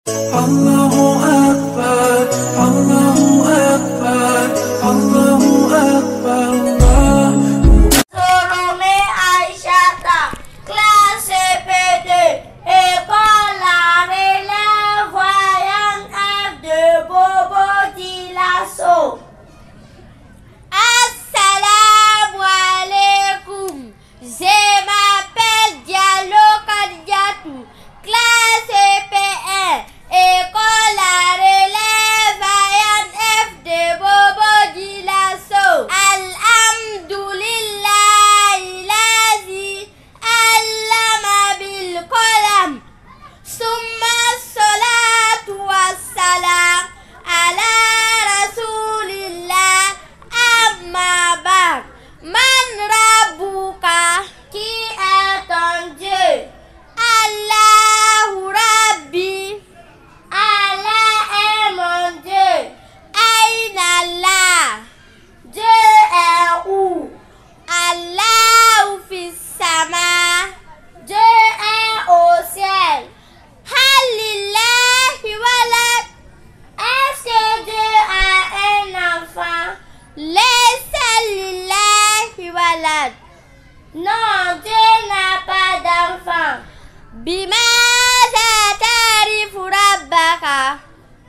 Allahu Akbar, Allahu Akbar, Allahu Akbar, Allahu. Surnommé Aïchata, classe CP2, école la relève voyante F de Bobo Dilasso. Assalamu alaikum, je m'appelle Diallo Kadiatou, classe CP1, école la relève voyante F de Bobo Dilasso. Alhamdulillahi lazi allama bil qalam, summa salatu wassalam ala rasulillah, amma ba'd. Man rabbuka, qui est ton Dieu? Allahu Rabbi, Allah est mon Dieu. Aïna Allah, Dieu est où? Allahu fis sama, Dieu est au ciel. Halillahi walad, est-ce que Dieu a un enfant? Laysa lillahi walad, non, Dieu n'a pas d'enfant. Bimaza tarifu rabbaka,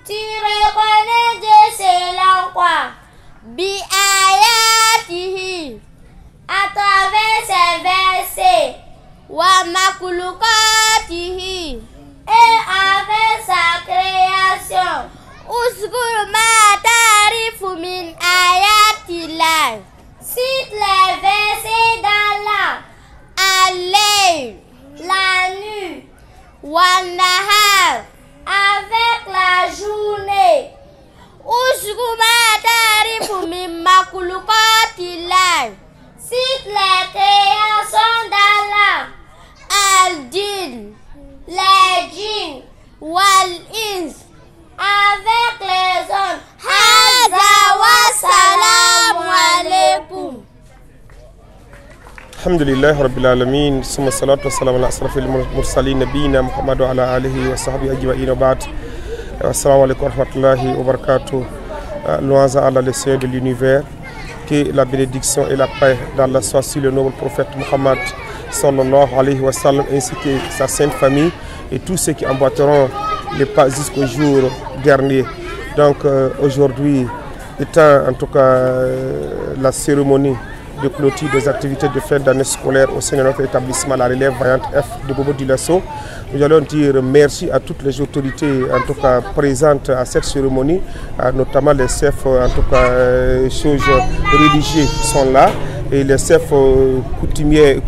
tu reconnais Dieu selon quoi? Bi ayatihi, à travers ses versets. Wa makulukatihi, et avec sa création. Usgur ma tarifu min ayatillah, cite les versets d'Allah. Alayl, la nuit. Wan nahar, avec la journée. Usgur ma tarifu min makulukatilah, cite les créations d'Allah. Al-Jinn, les djinns. Wal-Ins, avec les hommes. Haza wa salamu alaikum. Alhamdulillah Rabbil Alamin, summa salatu wassalamu ala asrafil mursalin nabiyina Muhammad wa ala alihi wa sahbihi ajma'in wa ba'd. Assalamu alaikum wa rahmatullahi wa barakatuh. Louange à Allah, le Seigneur de l'univers, que la bénédiction et la paix d'Allah soient sur le noble prophète Muhammad sallallahu alayhi wa sallam, ainsi que sa sainte famille et tous ceux qui emboîteront les pas jusqu'au jour dernier. Donc aujourd'hui étant en tout cas la cérémonie de clôture des activités de fin d'année scolaire au sein de notre établissement La Relève Variante F de Bobo Dilasso, nous allons dire merci à toutes les autorités en tout cas présentes à cette cérémonie, notamment les chefs en tout cas choses religieux qui sont là, et les chefs coutumiers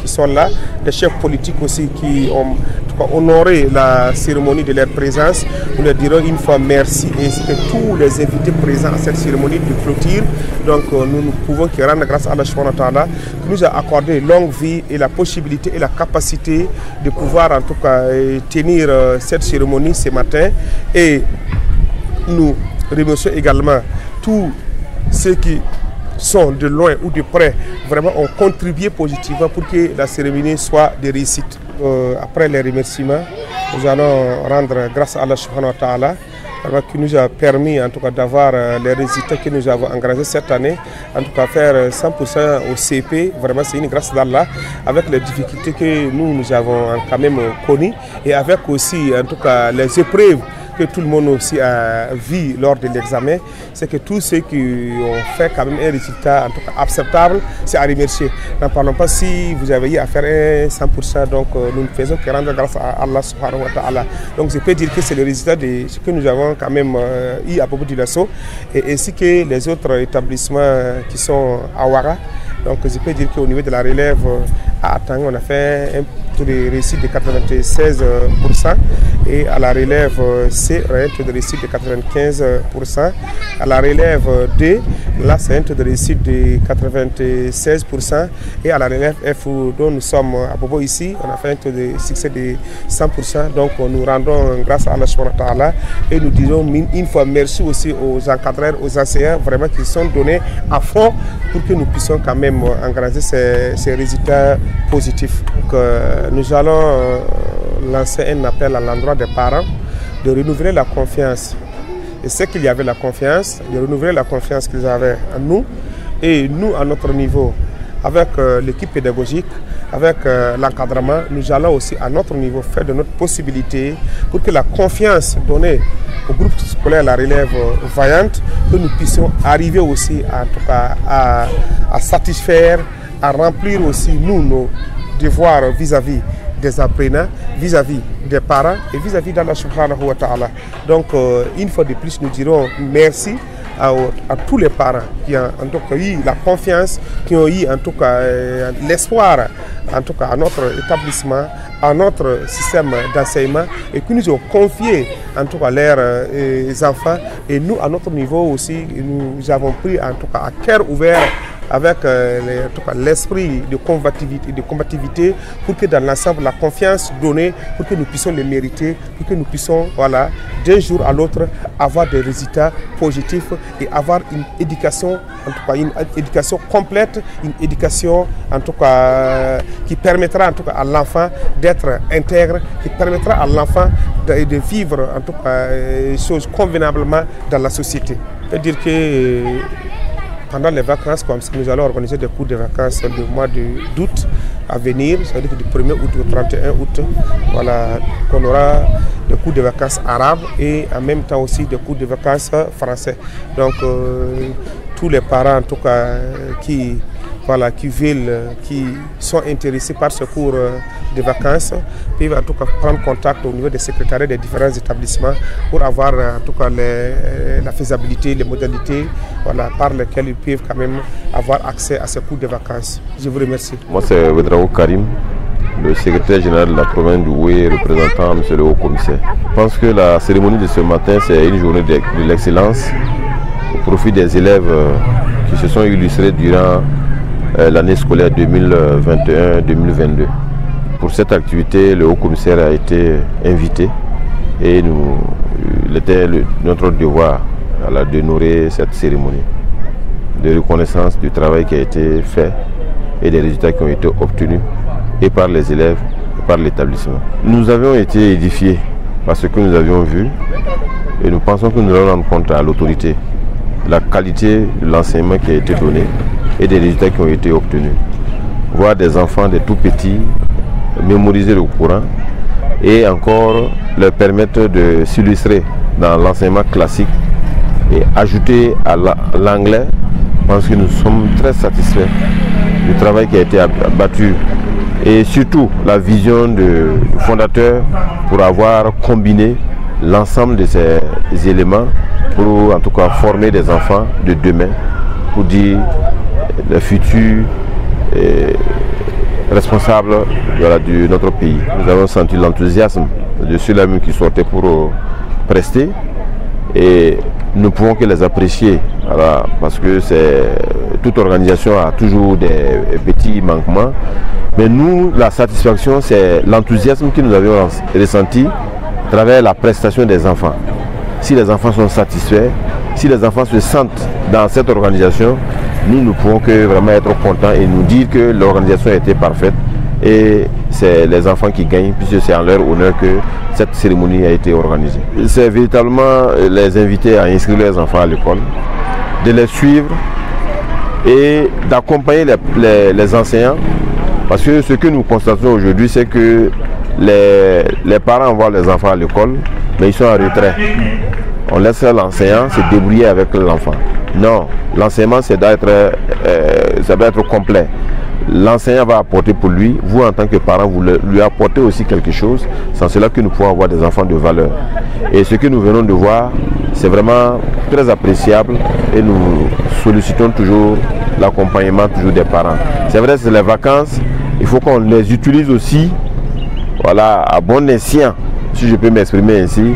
qui sont là, les chefs politiques aussi qui ont en tout cas honoré la cérémonie de leur présence. Nous leur dirons une fois merci, ainsi que tous les invités présents à cette cérémonie de clôture. Donc nous ne pouvons que rendre grâce à Allah subhanahu wa ta'ala qui nous a accordé longue vie et la possibilité et la capacité de pouvoir en tout cas tenir cette cérémonie ce matin. Et nous remercions également tous ceux qui sont de loin ou de près, vraiment ont contribué positivement pour que la cérémonie soit de réussite. Après les remerciements, nous allons rendre grâce à Allah subhanahu wa ta'ala qui nous a permis en tout cas d'avoir les résultats que nous avons engrangés cette année, en tout cas faire 100% au CP. Vraiment c'est une grâce d'Allah, avec les difficultés que nous avons quand même connues, et avec aussi en tout cas les épreuves que tout le monde aussi a vu lors de l'examen. C'est que tous ceux qui ont fait quand même un résultat en tout cas acceptable, c'est à remercier. N'en parlons pas si vous avez eu à faire un 100%, donc nous ne faisons que rendre grâce à Allah subhanahu wa ta'ala. Donc je peux dire que c'est le résultat de ce que nous avons quand même eu à Bobo Dilasso, et ainsi que les autres établissements qui sont à Ouara. Donc je peux dire qu'au niveau de la relève à Atang, on a fait un taux de réussite de 96%, et à la relève C, un taux de réussite de 95%. À la relève D, là c'est un taux de réussite de 96%. Et à la relève F, dont nous sommes à Bobo ici, on a fait un taux de succès de 100%. Donc nous rendons grâce à Allah subhanahu wa ta'ala, et nous disons une fois merci aussi aux encadreurs, aux enseignants, vraiment qui sont donnés à fond pour que nous puissions quand même engranger ces résultats positifs. Donc, nous allons lancer un appel à l'endroit des parents de renouveler la confiance. Et c'est qu'il y avait la confiance, de renouveler la confiance qu'ils avaient en nous. Et nous, à notre niveau, avec l'équipe pédagogique, avec l'encadrement, nous allons aussi à notre niveau faire de notre possibilité pour que la confiance donnée au groupe scolaire La Relève Vaillante, que nous puissions arriver aussi en tout cas à satisfaire, à remplir aussi nous nos devoirs vis-à-vis des apprenants, vis-à-vis des parents et vis-à-vis d'Allah subhanahu wa ta'ala. Donc une fois de plus nous dirons merci à tous les parents qui ont en tout cas eu la confiance, qui ont eu en tout cas l'espoir en tout cas à notre établissement, à notre système d'enseignement et qui nous ont confié en tout cas leurs enfants. Et nous à notre niveau aussi, nous avons pris en tout cas à cœur ouvert avec l'esprit de combativité pour que dans l'ensemble la confiance donnée, pour que nous puissions les mériter, pour que nous puissions voilà, d'un jour à l'autre avoir des résultats positifs et avoir une éducation, en tout cas une éducation complète, une éducation en tout cas qui permettra en tout cas à l'enfant d'être intègre, qui permettra à l'enfant de vivre en tout cas les choses convenablement dans la société. C'est-à-dire que pendant les vacances, comme ça, nous allons organiser des cours de vacances le mois d'août à venir, c'est-à-dire du 1er août au 31 août, voilà, qu'on aura des cours de vacances arabes et en même temps aussi des cours de vacances français. Donc tous les parents en tout cas qui veulent, qui sont intéressés par ce cours de vacances, peuvent en tout cas prendre contact au niveau des secrétariats des différents établissements pour avoir en tout cas la faisabilité, les modalités voilà, par lesquelles ils peuvent quand même avoir accès à ces cours de vacances. Je vous remercie. Moi c'est Wedrao Karim, le secrétaire général de la province du Houé, représentant M. le Haut-Commissaire. Je pense que la cérémonie de ce matin, c'est une journée de l'excellence au profit des élèves qui se sont illustrés durant l'année scolaire 2021-2022. Pour cette activité, le Haut-Commissaire a été invité et il était notre devoir d'honorer cette cérémonie de reconnaissance du travail qui a été fait et des résultats qui ont été obtenus et par les élèves et par l'établissement. Nous avions été édifiés par ce que nous avions vu et nous pensons que nous allons rendre compte à l'autorité la qualité de l'enseignement qui a été donné et des résultats qui ont été obtenus. Voir des enfants, des tout petits, mémoriser le Coran et encore leur permettre de s'illustrer dans l'enseignement classique et ajouter à l'anglais, parce que nous sommes très satisfaits du travail qui a été abattu et surtout la vision du fondateur pour avoir combiné l'ensemble de ces éléments pour en tout cas former des enfants de demain, pour dire les futurs responsables de notre pays. Nous avons senti l'enthousiasme de ceux-là qui sortaient pour prester et nous ne pouvons que les apprécier parce que toute organisation a toujours des petits manquements, mais nous la satisfaction c'est l'enthousiasme que nous avions ressenti à travers la prestation des enfants. Si les enfants sont satisfaits, si les enfants se sentent dans cette organisation, nous ne pouvons que vraiment être contents et nous dire que l'organisation a été parfaite et c'est les enfants qui gagnent puisque c'est en leur honneur que cette cérémonie a été organisée. C'est véritablement les inviter à inscrire les enfants à l'école, de les suivre et d'accompagner les enseignants, parce que ce que nous constatons aujourd'hui c'est que les parents envoient les enfants à l'école mais ils sont en retrait. On laisse l'enseignant se débrouiller avec l'enfant. Non, l'enseignement ça doit être complet. L'enseignant va apporter pour lui, vous en tant que parent, vous lui apportez aussi quelque chose. C'est cela que nous pouvons avoir des enfants de valeur. Et ce que nous venons de voir, c'est vraiment très appréciable et nous sollicitons toujours l'accompagnement des parents. C'est vrai, c'est les vacances, il faut qu'on les utilise aussi voilà, à bon escient, si je peux m'exprimer ainsi,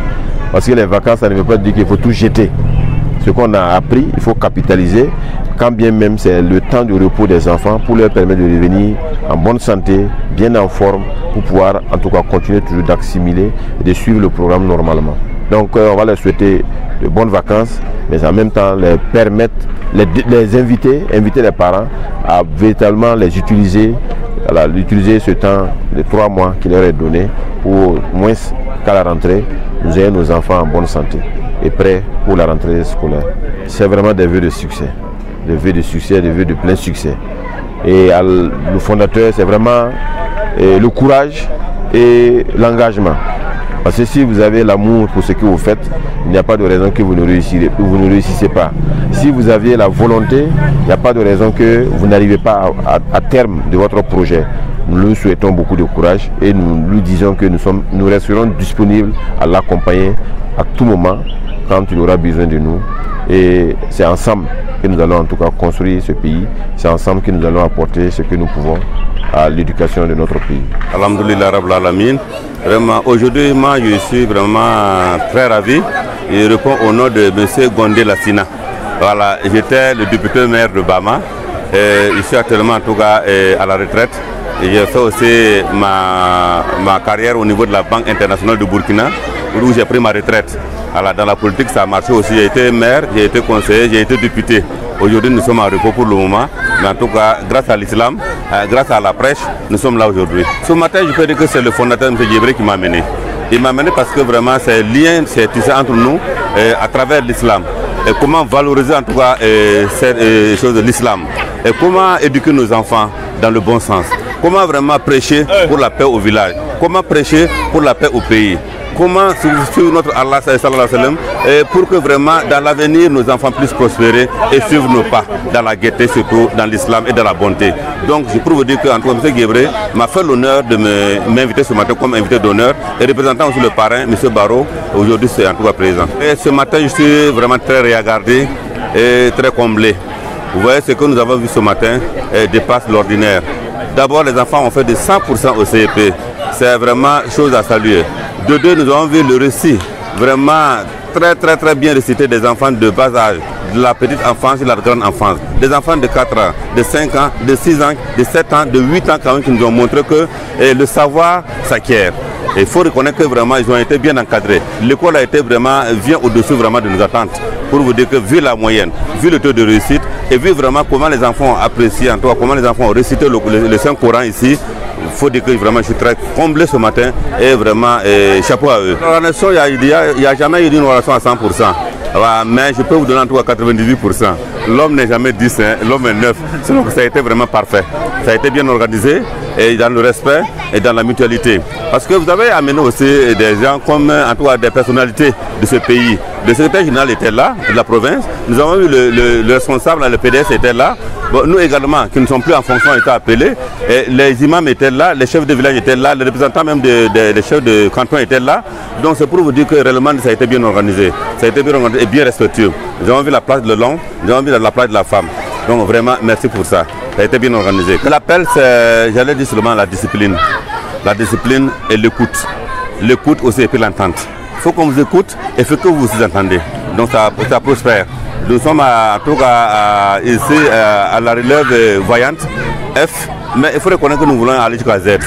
parce que les vacances, ça ne veut pas dire qu'il faut tout jeter. Ce qu'on a appris, il faut capitaliser, quand bien même c'est le temps de repos des enfants pour leur permettre de revenir en bonne santé, bien en forme, pour pouvoir en tout cas continuer toujours d'assimiler et de suivre le programme normalement. Donc on va leur souhaiter de bonnes vacances, mais en même temps les permettre, les inviter les parents à véritablement les utiliser d'utiliser ce temps de 3 mois qui leur est donné pour au moins qu'à la rentrée, nous ayons nos enfants en bonne santé et prêts pour la rentrée scolaire. C'est vraiment des vœux de succès, des vœux de succès, des vœux de plein succès. Et le fondateur, c'est vraiment le courage et l'engagement. Parce que si vous avez l'amour pour ce que vous faites, il n'y a pas de raison que vous ne réussissez pas. Si vous aviez la volonté, il n'y a pas de raison que vous n'arrivez pas à terme de votre projet. Nous lui souhaitons beaucoup de courage et nous lui disons que nous resterons disponibles à l'accompagner à tout moment quand il aura besoin de nous. Et c'est ensemble que nous allons en tout cas construire ce pays. C'est ensemble que nous allons apporter ce que nous pouvons à l'éducation de notre pays. Alhamdulillah Rabbil Alamin. Vraiment, aujourd'hui, moi, je suis vraiment très ravi. Je réponds au nom de M. Gondé Lassina. Voilà, j'étais le député maire de Bama. Je suis actuellement en tout cas à la retraite. J'ai fait aussi ma carrière au niveau de la Banque internationale de Burkina, où j'ai pris ma retraite. Alors, dans la politique, ça a marché aussi. J'ai été maire, j'ai été conseiller, j'ai été député. Aujourd'hui, nous sommes en repos pour le moment. Mais en tout cas, grâce à l'islam, grâce à la prêche, nous sommes là aujourd'hui. Ce matin, je peux dire que c'est le fondateur M. Djibré qui m'a amené. Il m'a amené parce que vraiment, c'est lien, c'est tissé entre nous à travers l'islam. Et comment valoriser en tout cas ces choses de l'islam. Et comment éduquer nos enfants dans le bon sens. Comment vraiment prêcher pour la paix au village. Comment prêcher pour la paix au pays. Comment suivre notre Allah sallallahu alayhi wa sallam pour que vraiment dans l'avenir nos enfants puissent prospérer et suivre nos pas dans la gaieté, surtout dans l'islam et dans la bonté. Donc je peux vous dire qu'en tout cas M. Djibré m'a fait l'honneur de m'inviter ce matin comme invité d'honneur et représentant aussi le parrain M. Barreau, aujourd'hui c'est en tout cas présent. Et ce matin je suis vraiment très regardé et très comblé. Vous voyez ce que nous avons vu ce matin dépasse l'ordinaire. D'abord les enfants ont fait de 100% au CEP. C'est vraiment chose à saluer. De deux, nous avons vu le récit vraiment très bien récité des enfants de bas âge, de la petite enfance et de la grande enfance. Des enfants de 4 ans, de 5 ans, de 6 ans, de 7 ans, de 8 ans quand même qui nous ont montré que le savoir s'acquiert. Et il faut reconnaître que vraiment ils ont été bien encadrés. L'école a été vraiment, vient au-dessus vraiment de nos attentes. Pour vous dire que vu la moyenne, vu le taux de réussite et vu vraiment comment les enfants ont apprécié, en tout cas comment les enfants ont récité le Saint-Coran ici, il faut dire que vraiment je suis très comblé ce matin et vraiment chapeau à eux. La relation, il n'y a jamais eu une relation à 100%. Mais je peux vous donner en tout cas 98%. L'homme n'est jamais 10, hein, l'homme est 9. Donc ça a été vraiment parfait. Ça a été bien organisé et dans le respect et dans la mutualité. Parce que vous avez amené aussi des gens comme en tout cas des personnalités de ce pays. Le secrétaire général était là, de la province. Nous avons eu le responsable, le PDS était là. Bon, nous également, qui ne sommes plus en fonction, étaient appelés. Et les imams étaient là, les chefs de village étaient là, les représentants même des chefs de canton étaient là. Donc c'est pour vous dire que réellement ça a été bien organisé. Ça a été bien organisé et bien respectueux. Nous avons vu la place de l'homme, nous avons vu la place de la femme. Donc vraiment, merci pour ça. Ça a été bien organisé. L'appel, c'est, j'allais dire seulement la discipline. La discipline et l'écoute. L'écoute aussi et puis l'entente. Il faut qu'on vous écoute et il faut que vous vous entendez. Donc ça prospère. Nous sommes en tout cas ici à la relève voyante F, mais il faut reconnaître que nous voulons aller jusqu'à Z.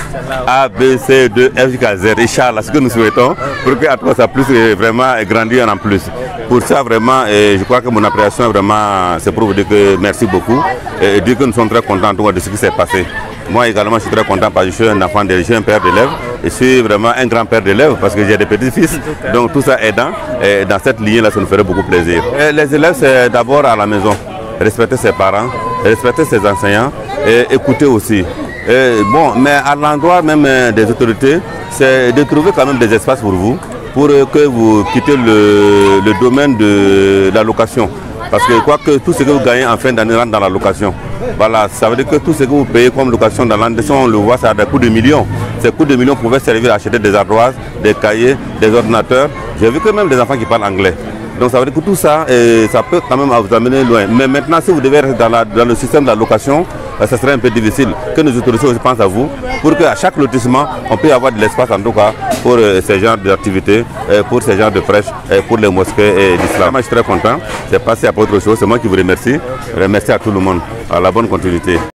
A, B, C, 2, F jusqu'à Z. Inch'Allah, ce que nous souhaitons pour que ça puisse vraiment grandir en plus. Pour ça, vraiment, je crois que mon appréciation, vraiment, c'est pour vous dire que merci beaucoup et dire que nous sommes très contents de ce qui s'est passé. Moi également, je suis très content parce que je suis un enfant je suis un père d'élèves. Je suis vraiment un grand-père d'élèves parce que j'ai des petits-fils. Donc tout ça aidant. Et dans cette lignée-là, ça nous ferait beaucoup plaisir. Et les élèves, c'est d'abord à la maison. Respecter ses parents, respecter ses enseignants et écouter aussi. Et bon, mais à l'endroit même des autorités, c'est de trouver quand même des espaces pour vous, pour que vous quittez le domaine de la location. Parce que je crois que tout ce que vous gagnez en fin d'année rentre dans la location. Voilà, ça veut dire que tout ce que vous payez comme location dans l'année, on le voit, ça a des coûts de millions. Ces coûts de millions pouvaient servir à acheter des ardoises, des cahiers, des ordinateurs. J'ai vu que même des enfants qui parlent anglais. Donc ça veut dire que tout ça, ça peut quand même vous amener loin. Mais maintenant, si vous devez rester dans le système de la location, ça serait un peu difficile. Que nos autorités aussi pensent à vous, pour qu'à chaque lotissement, on puisse avoir de l'espace en tout cas pour ces genres d'activités, pour ces genres de prêches, pour les mosquées et l'islam. Moi, je suis très content. C'est passé à autre chose. C'est moi qui vous remercie. Merci à tout le monde. À la bonne continuité.